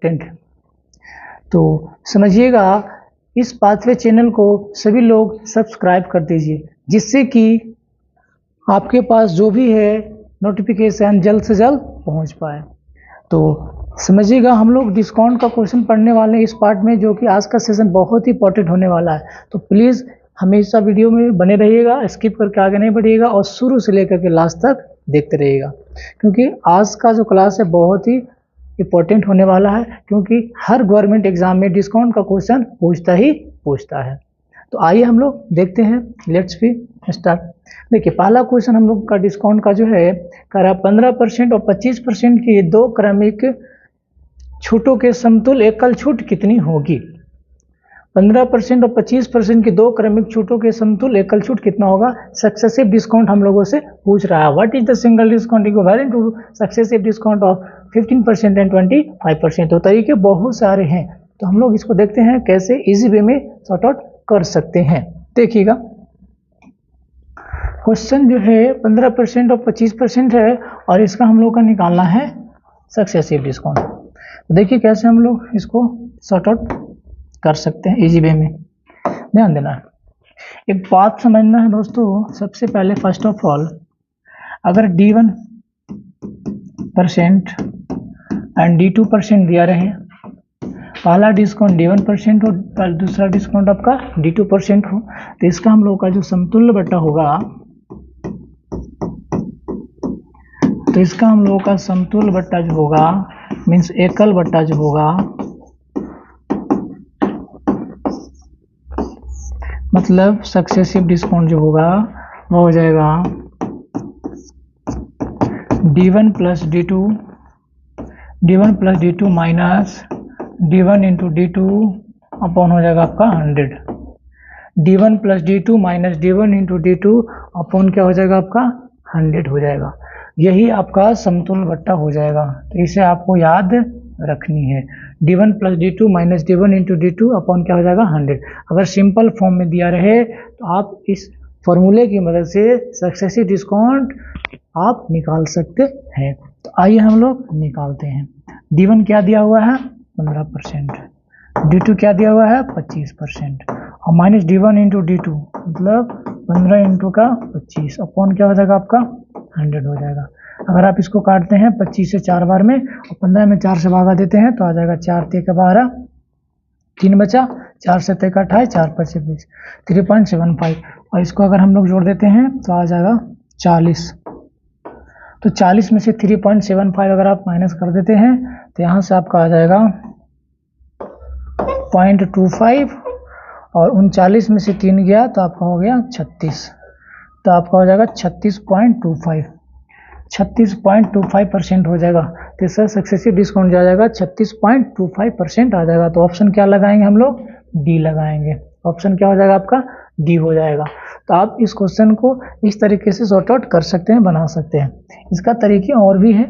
Important है। तो समझिएगा, इस पाथवे चैनल को सभी लोग सब्सक्राइब कर दीजिए, जिससे कि आपके पास जो भी है नोटिफिकेशन जल्द से जल्द पहुंच पाए। तो समझिएगा, हम लोग डिस्काउंट का क्वेश्चन पढ़ने वाले हैं इस पार्ट में, जो कि आज का सेशन बहुत ही इंपॉर्टेंट होने वाला है। तो प्लीज़ हमेशा वीडियो में बने रहिएगा, स्किप करके आगे नहीं बढ़िएगा और शुरू से लेकर के लास्ट तक देखते रहिएगा, क्योंकि आज का जो क्लास है बहुत ही इंपॉर्टेंट होने वाला है, क्योंकि हर गवर्नमेंट एग्जाम में डिस्काउंट का क्वेश्चन पूछता है। तो आइए हम लोग देखते हैं, लेट्स बी स्टार्ट। देखिए, पहला क्वेश्चन हम लोग का डिस्काउंट का जो है कह रहा 15% और 25% की दो क्रमिक छूटों के समतुल्य एकल छूट कितनी होगी। 15% और 25% की दो क्रमिक छूटों के समतुल्य एकल छूट कितना होगा। सक्सेसिव डिस्काउंट हम लोगों से पूछ रहा है। What is the single discount equivalent two successive discount of 15% and 25%। तो तरीके बहुत सारे हैं, तो हम लोग इसको देखते हैं कैसे इजी वे में सॉर्ट आउट कर सकते हैं। देखिएगा, क्वेश्चन जो है 15% और 25% है और इसका हम लोग का निकालना है सक्सेसिव डिस्काउंट। तो देखिए कैसे हम लोग इसको सॉर्ट आउट कर सकते हैं इजी वे में। ध्यान देना है, एक बात समझना है दोस्तों। सबसे पहले फर्स्ट ऑफ ऑल, अगर D1% एंड D2% दिया रहे, पहला डिस्काउंट D1% हो, दूसरा डिस्काउंट आपका D2% हो, तो इसका हम लोग का जो समतुल्य बट्टा होगा, तो इसका हम लोगों का समतुल्य बट्टा जो होगा मीन्स एकल बट्टा जो होगा, मतलब सक्सेसिव डिस्काउंट जो होगा वो हो जाएगा D1 plus D2 minus D1 into D2 upon हो जाएगा आपका 100। D1 plus D2 minus D1 into D2 upon क्या हो जाएगा आपका 100 हो जाएगा। यही आपका समतुल्य बट्टा हो जाएगा। तो इसे आपको याद रखनी है। D1 plus D2 minus D1 into D2 upon क्या हो जाएगा 100। अगर सिंपल फॉर्म में दिया रहे तो आप इस फॉर्मूले की मदद से सक्सेसिव डिस्काउंट आप निकाल सकते हैं। तो आइए हम लोग निकालते हैं। D1 क्या दिया हुआ है 15%, D2 क्या दिया हुआ है 25% और माइनस D1 इंटू D2 मतलब 15 इंटू का 25 अपॉन क्या हो जाएगा आपका 100 हो जाएगा। अगर आप इसको काटते हैं 25 से 4 बार में और 15 में 4 से भागा देते हैं तो आ जाएगा 4 3 का 12, 3 बचा, 4 से 3 का 28, 4 5 20, 3.75 और इसको अगर हम लोग जोड़ देते हैं तो आ जाएगा 40। तो 40 में से 3.75 अगर आप माइनस कर देते हैं तो यहाँ से आपका आ जाएगा 0.25 और 39 में से 3 गया तो आपका हो गया 36। तो आपका हो जाएगा 36.25% हो जाएगा। तो इसका सक्सेसिव डिस्काउंट आ जाएगा 36.25% आ जाएगा। तो ऑप्शन क्या लगाएंगे हम लोग, डी लगाएंगे। ऑप्शन क्या हो जाएगा आपका, डी हो जाएगा। तो आप इस क्वेश्चन को इस तरीके से सॉर्ट आउट कर सकते हैं, बना सकते हैं। इसका तरीके और भी है,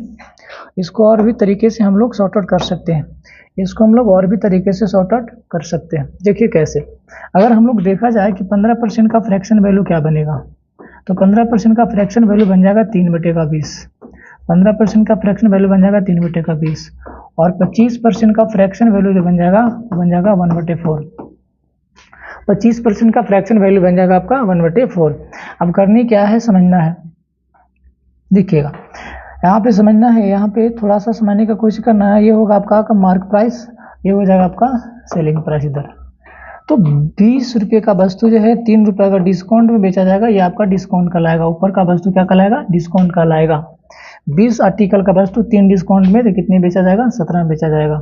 इसको और भी तरीके से हम लोग सॉर्ट आउट कर सकते हैं। इसको हम लोग और भी तरीके से सॉर्ट आउट कर सकते हैं। देखिए कैसे, अगर हम लोग देखा जाए कि 15% का फ्रैक्शन वैल्यू क्या बनेगा, तो 15% का फ्रैक्शन वैल्यू बन जाएगा 3/20। 15% का फ्रैक्शन वैल्यू बन जाएगा 3/20 और 25% का फ्रैक्शन वैल्यू जो बन जाएगा 1/4। 25% का फ्रैक्शन वैल्यू बन जाएगा आपका 1/4। अब करनी क्या है, समझना है। देखिएगा यहाँ पे समझना है, यहाँ पे थोड़ा सा समझने का कोशिश करना है। ये होगा आपका मार्क प्राइस, ये हो जाएगा आपका सेलिंग प्राइस इधर। तो 20 रुपये का वस्तु जो है 3 रुपये का डिस्काउंट में बेचा जाएगा, ये आपका डिस्काउंट कहलाएगा। ऊपर का वस्तु क्या कहलाएगा, डिस्काउंट कहलाएगा। 20 आर्टिकल का वस्तु 3 डिस्काउंट में तो कितने बेचा जाएगा, 17 में बेचा जाएगा।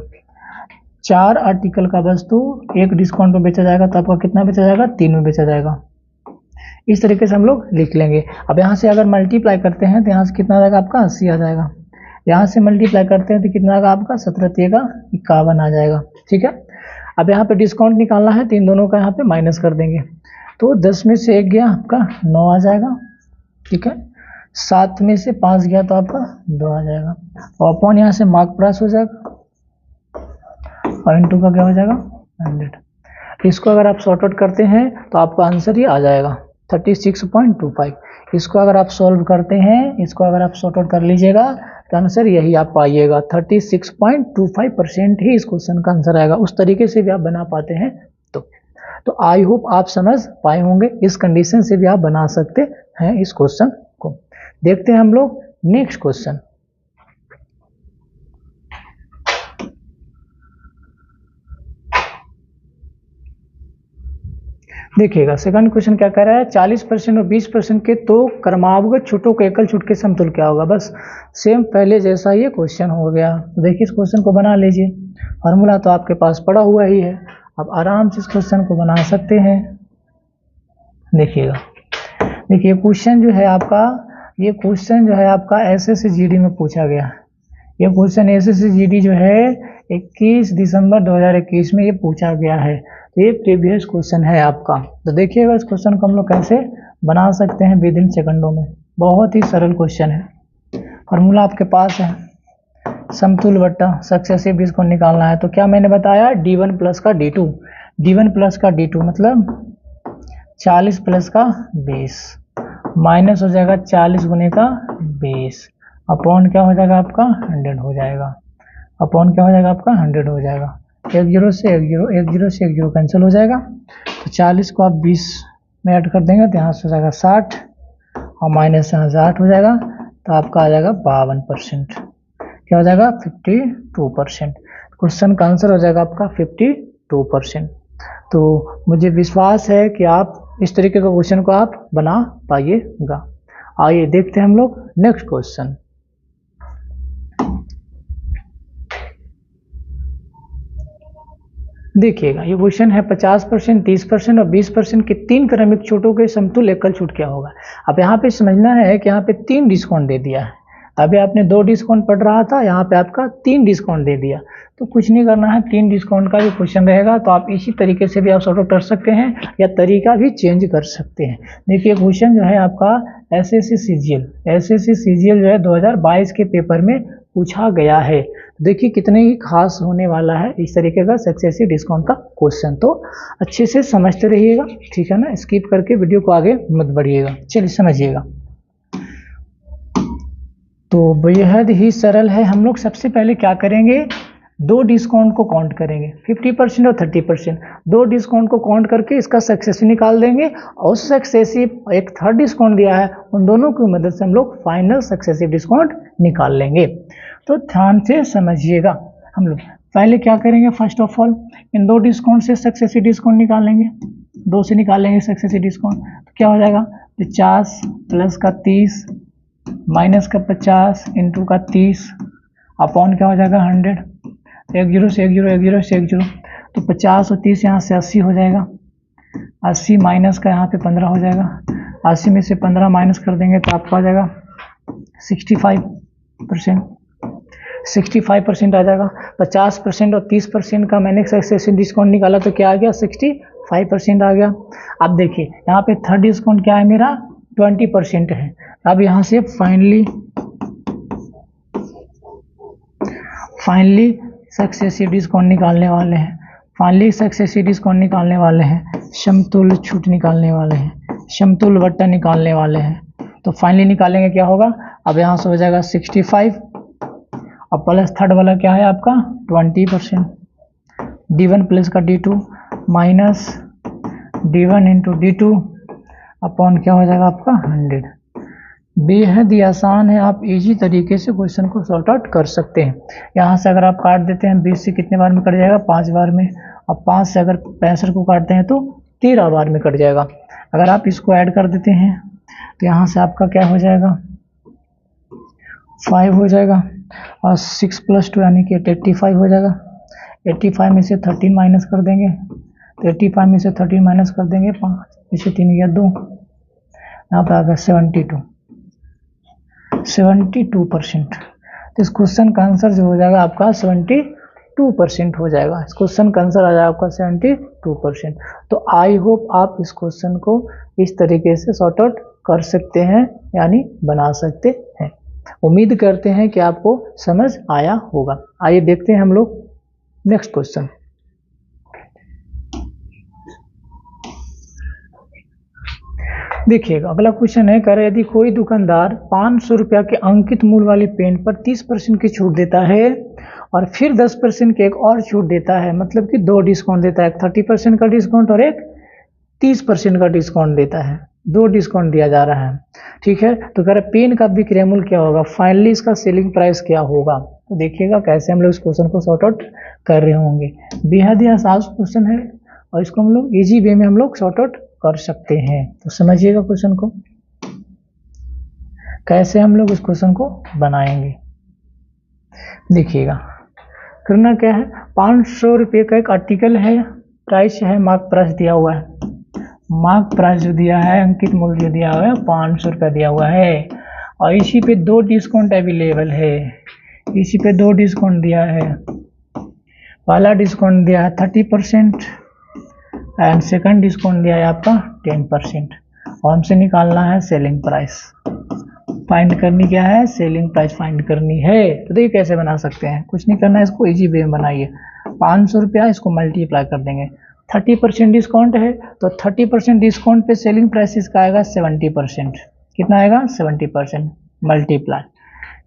4 आर्टिकल का वस्तु 1 डिस्काउंट में बेचा जाएगा तो आपका कितना बेचा जाएगा, 3 में बेचा जाएगा। इस तरीके से हम लोग लिख लेंगे। अब यहाँ से अगर मल्टीप्लाई करते हैं तो यहाँ से कितना आ जाएगा आपका 80 आ जाएगा। यहाँ से मल्टीप्लाई करते हैं तो कितना आएगा आपका 17 3 का 51 आ जाएगा। ठीक है, अब यहाँ पे डिस्काउंट निकालना है तो इन दोनों का यहाँ पे माइनस कर देंगे। तो 10 में से 1 गया आपका 9 आ जाएगा। ठीक है, 7 में से 5 गया तो आपका 2 आ जाएगा और अपॉन यहाँ से मार्क प्राइस हो जाएगा और इनटू का क्या हो जाएगा 100। इसको अगर आप सॉर्ट आउट करते हैं तो आपका आंसर ये आ जाएगा 36.25। इसको अगर आप सॉल्व करते हैं, इसको अगर आप सॉर्ट आउट कर लीजिएगा तो आंसर यही आप पाइएगा, 36.25% ही इस क्वेश्चन का आंसर आएगा। उस तरीके से भी आप बना पाते हैं तो आई होप आप समझ पाए होंगे, इस कंडीशन से भी आप बना सकते हैं इस क्वेश्चन को। देखते हैं हम लोग नेक्स्ट क्वेश्चन। देखिएगा सेकंड क्वेश्चन क्या कह रहा है, 40% और 20% के तो क्रमागत छूटों के एकल छूट के समतुल्य क्या होगा। बस सेम पहले जैसा ये क्वेश्चन हो गया। तो देखिए इस क्वेश्चन को बना लीजिए, फार्मूला तो आपके पास पड़ा हुआ ही है, आप आराम से इस क्वेश्चन को बना सकते हैं। देखिएगा, देखिए क्वेश्चन जो है आपका, ये क्वेश्चन जो है आपका एसएससी में पूछा गया है। ये क्वेश्चन एसएससी जो है 21 दिसंबर 2021 में ये पूछा गया है। ये प्रीवियस क्वेश्चन है आपका। तो देखिएगा इस क्वेश्चन को हम लोग कैसे बना सकते हैं विद इन सेकंडों में। बहुत ही सरल क्वेश्चन है, फार्मूला आपके पास है, समतुल्य बट्टा सक्सेसिव डिस्काउंट निकालना है। तो क्या मैंने बताया, D1 प्लस का D2, D1 प्लस का D2 मतलब 40 प्लस का 20 माइनस हो जाएगा 40 गुने का 20 अपॉन क्या हो जाएगा आपका 100 हो जाएगा, अपॉन क्या हो जाएगा आपका 100 हो जाएगा। एक जीरो से एक जीरो, एक जीरो से एक जीरो कैंसिल हो जाएगा। तो 40 को आप 20 में ऐड कर देंगे तो यहाँ से हो जाएगा 60 और माइनस यहाँ 60 हो जाएगा। तो आपका आ जाएगा 52%, क्या हो जाएगा 52%। क्वेश्चन का आंसर हो जाएगा आपका 52%। तो मुझे विश्वास है कि आप इस तरीके का क्वेश्चन को आप बना पाइएगा। आइए देखते हैं हम लोग नेक्स्ट क्वेश्चन। देखिएगा ये क्वेश्चन है 50%, 30% और 20% के तीन क्रमिक छूटों के समतुल्य एकल छूट क्या होगा। अब यहाँ पे समझना है कि यहाँ पे 3 डिस्काउंट दे दिया है। अभी आपने 2 डिस्काउंट पढ़ रहा था, यहाँ पे आपका 3 डिस्काउंट दे दिया। तो कुछ नहीं करना है, 3 डिस्काउंट का भी क्वेश्चन रहेगा तो आप इसी तरीके से भी आप सॉर्ट आउट कर सकते हैं या तरीका भी चेंज कर सकते हैं। देखिए क्वेश्चन जो है आपका एसएससी सीजीएल जो है 2022 के पेपर में पूछा गया है। देखिए कितने ही खास होने वाला है इस तरीके का सक्सेसिव डिस्काउंट का क्वेश्चन। तो अच्छे से समझते रहिएगा, ठीक है ना, स्किप करके वीडियो को आगे मत बढ़िएगा। चलिए समझिएगा। तो बेहद ही सरल है। हम लोग सबसे पहले क्या करेंगे, 2 डिस्काउंट को काउंट करेंगे, 50% और 30%। 2 डिस्काउंट को काउंट करके इसका सक्सेसिव निकाल देंगे और सक्सेसिव एक थर्ड डिस्काउंट दिया है, उन दोनों की मदद से हम लोग फाइनल सक्सेसिव डिस्काउंट निकाल लेंगे। तो ध्यान से समझिएगा। हम लोग पहले क्या करेंगे, first of all in 2 discount से सक्सेसिव डिस्काउंट निकालेंगे, 2 से निकालेंगे सक्सेसिव डिस्काउंट। तो क्या हो जाएगा 50 प्लस का 30 माइनस का 50 इंटू का 30 अपॉन क्या हो जाएगा 100। एक जीरो से एक जीरो, एक जीरो से एक जीरो, तो 50 और 30 यहाँ से 80 हो जाएगा। 80 माइनस का यहाँ पे 15 हो जाएगा। 80 में से 15 माइनस कर देंगे तो आपका आ जाएगा 65%। 65% आ जाएगा। 50% और 30% का मैंने सक्सेसिव डिस्काउंट निकाला तो क्या आ गया 65% आ गया। अब देखिए यहाँ पे थर्ड डिस्काउंट क्या है मेरा 20% है। अब यहाँ से फाइनली सक्सेसिव डिस्काउंट निकालने वाले हैं। फाइनली सक्सेसिव डिस्काउंट निकालने वाले हैं, समतुल्य छूट निकालने वाले हैं, समतुल्य बट्टा निकालने वाले हैं। तो फाइनली निकालेंगे क्या होगा, अब यहाँ से हो जाएगा 65 और प्लस थर्ड वाला क्या है आपका 20%। D1 प्लस का D2 minus D1 into D2 upon क्या हो जाएगा आपका 100। बेहद ही आसान है, आप इजी तरीके से क्वेश्चन को सॉर्ट आउट कर सकते हैं। यहाँ से अगर आप काट देते हैं 20 से कितने बार में कट जाएगा 5 बार में, और 5 से अगर 65 को काटते हैं तो 13 बार में कट जाएगा। अगर आप इसको ऐड कर देते हैं तो यहाँ से आपका क्या हो जाएगा 5 हो जाएगा और 6 + 2 यानी कि 85 हो जाएगा। 85 में से 13 माइनस कर देंगे तो 85 में से 13 माइनस कर देंगे 5 में से 3 या 2, यहाँ पर आ गया 72%। तो इस क्वेश्चन का आंसर जो हो जाएगा आपका 72% हो जाएगा। इस क्वेश्चन का आंसर आ जाएगा आपका 72%। तो आई होप आप इस क्वेश्चन को इस तरीके से सॉर्ट आउट कर सकते हैं, यानी बना सकते हैं। उम्मीद करते हैं कि आपको समझ आया होगा। आइए देखते हैं हम लोग नेक्स्ट क्वेश्चन। देखिएगा अगला क्वेश्चन है, कह रहे यदि कोई दुकानदार 500 रुपया के अंकित मूल्य वाली पेन पर 30% की छूट देता है और फिर 10% की एक और छूट देता है, मतलब कि 2 डिस्काउंट देता है, एक 30% का डिस्काउंट और एक 30% का डिस्काउंट देता है, 2 डिस्काउंट दिया जा रहा है। ठीक है, तो कह रहे पेन का विक्रय मूल्य क्या होगा, फाइनली इसका सेलिंग प्राइस क्या होगा। तो देखिएगा कैसे हम लोग इस क्वेश्चन को सॉर्ट आउट कर रहे होंगे। बेहद ही आसान क्वेश्चन है और इसको हम लोग इजी वे में हम लोग सॉर्ट आउट कर सकते हैं। तो समझिएगा क्वेश्चन को कैसे हम लोग इस क्वेश्चन को बनाएंगे। देखिएगा करना क्या है, 500 रुपये का एक आर्टिकल है, प्राइस है, मार्क प्राइस दिया हुआ है, मार्क प्राइस जो दिया है, अंकित मूल्य जो दिया हुआ है 500 रुपया दिया हुआ है और इसी पे 2 डिस्काउंट अवेलेबल है, इसी पे 2 डिस्काउंट दिया है। पहला डिस्काउंट दिया है 30% एंड सेकंड डिस्काउंट दिया है आपका 10% और हमसे निकालना है सेलिंग प्राइस। फाइंड करनी क्या है, सेलिंग प्राइस फाइंड करनी है। तो देखिए कैसे बना सकते हैं, कुछ नहीं करना है, इसको इजी वे में बनाइए। 500 रुपया इसको मल्टीप्लाई कर देंगे, 30% डिस्काउंट है तो 30% डिस्काउंट पे सेलिंग प्राइस इसका आएगा 70%। कितना आएगा, 70% मल्टीप्लाई।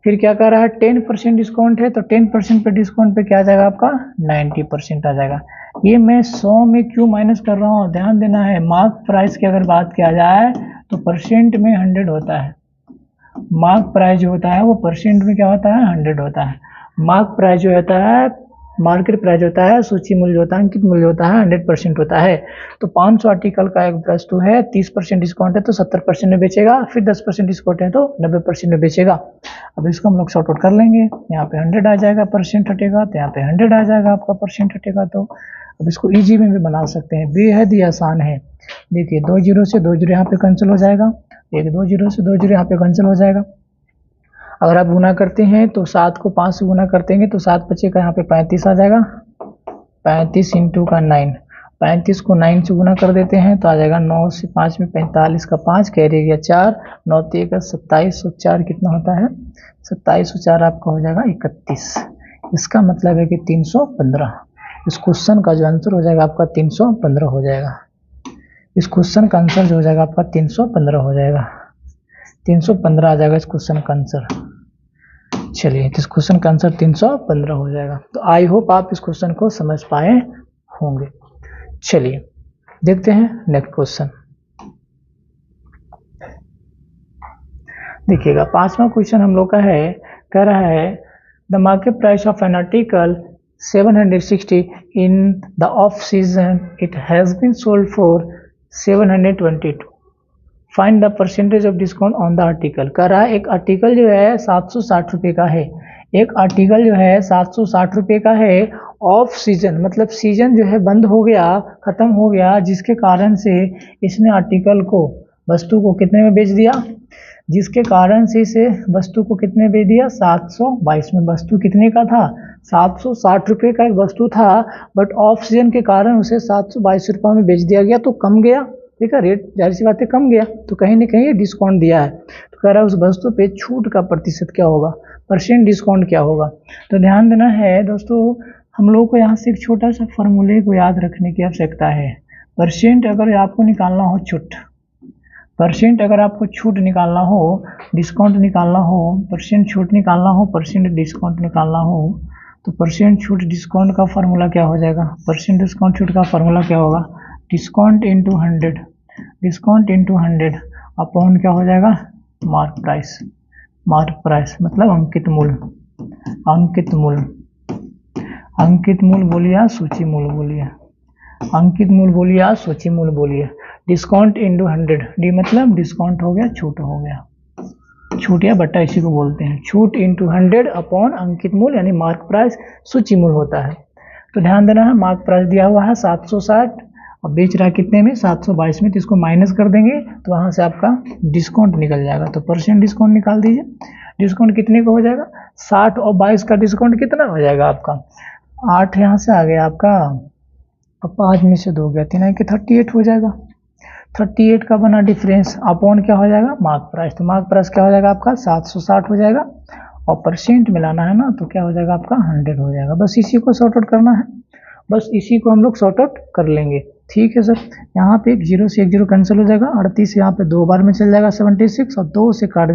फिर क्या कर रहा है, 10% डिस्काउंट है तो 10% पे डिस्काउंट पे क्या आ जाएगा आपका 90% आ जाएगा। ये मैं 100 में क्यों माइनस कर रहा हूँ, ध्यान देना है। मार्क प्राइस की अगर बात किया जाए तो परसेंट में 100 होता है, मार्क प्राइस जो होता है वो परसेंट में क्या होता है 100 होता है। मार्क प्राइस जो होता है, मार्केट प्राइस होता है, सूची मूल्य होता है, अंकित मूल्य होता है 100% होता है। तो 500 आर्टिकल का एक वस्तु है, 30% डिस्काउंट है तो 70% में बेचेगा, फिर 10% डिस्काउंट है तो 90% में बेचेगा। अब इसको हम लोग सॉर्ट आउट कर लेंगे, यहाँ पे 100 आ जाएगा, परसेंट हटेगा तो यहाँ पे 100 आ जाएगा आपका, परसेंट हटेगा तो। अब इसको इजी में भी बना सकते हैं, बेहद ही आसान है। देखिए 2 जीरो से 2 जीरो यहाँ पे कैंसिल हो जाएगा, एक 2 जीरो से 2 जीरो यहाँ पे कैंसिल हो जाएगा। अगर आप गुना करते हैं तो 7 को 5 से गुना करते हैं तो 7 बचे का यहाँ पे 35 आ जाएगा, 35 इंटू का 9, 35 को 9 से गुना कर देते हैं तो आ जाएगा 9 से 5 में 45 का 5 कैरी गया 4, 9 का 27 और 4 कितना होता है 27 और 4 आपका हो जाएगा 31। इसका मतलब है कि 315। इस क्वेश्चन का जो आंसर हो जाएगा आपका 315 हो जाएगा। इस क्वेश्चन का आंसर जो हो जाएगा आपका 315 हो जाएगा, 315 आ जाएगा इस क्वेश्चन का आंसर। चलिए इस क्वेश्चन का आंसर 315 हो जाएगा। तो आई होप आप इस क्वेश्चन को समझ पाए होंगे। चलिए देखते हैं नेक्स्ट क्वेश्चन। देखिएगा 5वां क्वेश्चन हम लोग का है, कह रहा है the market price of an article 760 in the off season it has been sold for 722, find the percentage of discount on the article. कह रहा है एक आर्टिकल जो है 760 रुपये का है, एक आर्टिकल जो है 760 रुपये का है, ऑफ सीजन मतलब सीजन जो है बंद हो गया, खत्म हो गया, जिसके कारण से इसने आर्टिकल को, वस्तु को कितने में बेच दिया, जिसके कारण से इसे वस्तु को कितने बेच दिया 722 में। वस्तु कितने का था 760 रुपये का एक वस्तु था, बट ऑफ सीजन के कारण उसे 722 रुपये में बेच दिया गया, तो कम गया, ठीक है, रेट जाहिर सी बात है कम गया, तो कहीं ना कहीं डिस्काउंट दिया है। तो कह रहा है उस वस्तु पे छूट का प्रतिशत क्या होगा, परसेंट डिस्काउंट क्या होगा। तो ध्यान देना है दोस्तों, हम लोग को यहाँ से एक छोटा सा फॉर्मूले को याद रखने की आवश्यकता है। परसेंट अगर आपको निकालना हो छूट, परसेंट अगर आपको छूट निकालना हो, डिस्काउंट निकालना हो, परसेंट छूट निकालना हो, परसेंट डिस्काउंट निकालना हो, तो परसेंट छूट डिस्काउंट का फार्मूला क्या हो जाएगा, परसेंट डिस्काउंट छूट का फार्मूला क्या होगा, discount into 100, discount into 100 upon क्या हो जाएगा मार्क प्राइस। मार्क प्राइस मतलब अंकित मूल्य, अंकित मूल्य, अंकित मूल्य बोलिए या सूची मूल्य बोलिए, अंकित मूल्य बोलिए या सूची मूल्य बोलिए। डिस्काउंट इंटू 100, डी मतलब डिस्काउंट हो गया, छूट हो गया, छूट या बट्टा इसी को बोलते हैं। छूट इंटू 100 अपॉन अंकित मूल्य यानी मार्क प्राइस, सूची मूल्य होता है। तो ध्यान देना है, मार्क प्राइस दिया हुआ है 760 और बेच रहा है कितने में 722 में, तो इसको माइनस कर देंगे तो वहाँ से आपका डिस्काउंट निकल जाएगा। तो परसेंट डिस्काउंट निकाल दीजिए, डिस्काउंट कितने का हो जाएगा 60 और 22 का डिस्काउंट कितना हो जाएगा आपका 8 यहाँ से आ गया आपका, अब 5 में से 2 गया 3 के 38 हो जाएगा। 38 का बना डिफरेंस अपॉन क्या हो जाएगा मार्क प्राइस, तो मार्क प्राइस क्या हो जाएगा आपका 760 हो जाएगा और परसेंट मिलाना है ना, तो क्या हो जाएगा आपका 100 हो जाएगा। बस इसी को सॉर्ट आउट करना है, बस इसी को हम लोग सॉर्ट आउट कर लेंगे, ठीक है सर, यहाँ पे 0 से 1 0 कैंसिल हो जाएगा, 38 यहाँ पे 2 बार में चल जाएगा 76 और 2 से काट